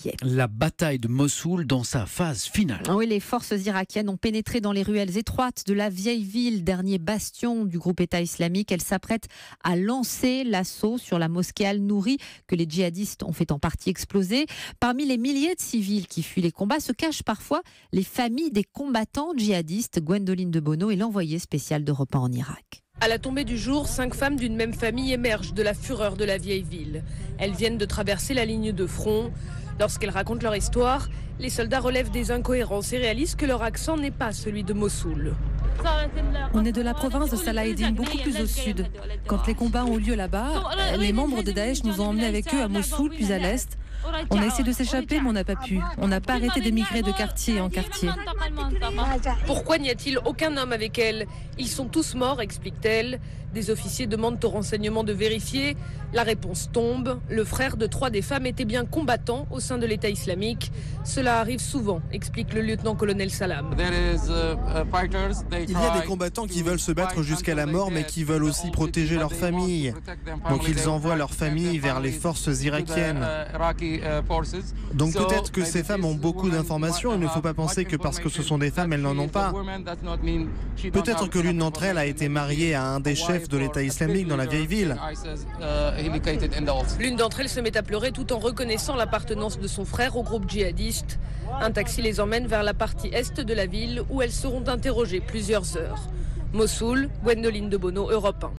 juillet. La bataille de Mossoul dans sa phase finale. Oui, les forces irakiennes ont pénétré dans les ruelles étroites de la vieille ville, dernier bastion du groupe État islamique. Elles s'apprêtent à lancer l'assaut sur la mosquée Al-Nouri que les djihadistes ont fait en partie exploser. Parmi les milliers de civils qui fuient les combats se cachent parfois les familles des combattants djihadistes. Gwendoline de Bono est l'envoyée spéciale d'Europe 1 en Irak. À la tombée du jour, 5 femmes d'une même famille émergent de la fureur de la vieille ville. Elles viennent de traverser la ligne de front. Lorsqu'elles racontent leur histoire, les soldats relèvent des incohérences et réalisent que leur accent n'est pas celui de Mossoul. On est de la province de Salaheddin, beaucoup plus au sud. Quand les combats ont eu lieu là-bas, les membres de Daesh nous ont emmenés avec eux à Mossoul, puis à l'est. On a essayé de s'échapper, mais on n'a pas pu. On n'a pas arrêté d'émigrer de quartier en quartier. Pourquoi n'y a-t-il aucun homme avec elles? Ils sont tous morts, explique-t-elle. Des officiers demandent aux renseignements de vérifier. La réponse tombe. Le frère de 3 des femmes était bien combattant au sein de l'État islamique. Cela arrive souvent, explique le lieutenant-colonel Salam. Il y a des combattants qui veulent se battre jusqu'à la mort, mais qui veulent aussi protéger leur famille. Donc ils envoient leur famille vers les forces irakiennes. Donc peut-être que ces femmes ont beaucoup d'informations. Il ne faut pas penser que parce que ce sont des femmes, elles n'en ont pas. Peut-être que l'une d'entre elles a été mariée à un des chefs de l'État islamique dans la vieille ville. L'une d'entre elles se met à pleurer tout en reconnaissant l'appartenance de son frère au groupe djihadiste. Un taxi les emmène vers la partie est de la ville où elles seront interrogées plusieurs heures. Mossoul, Gwendoline de Bono, Europe 1.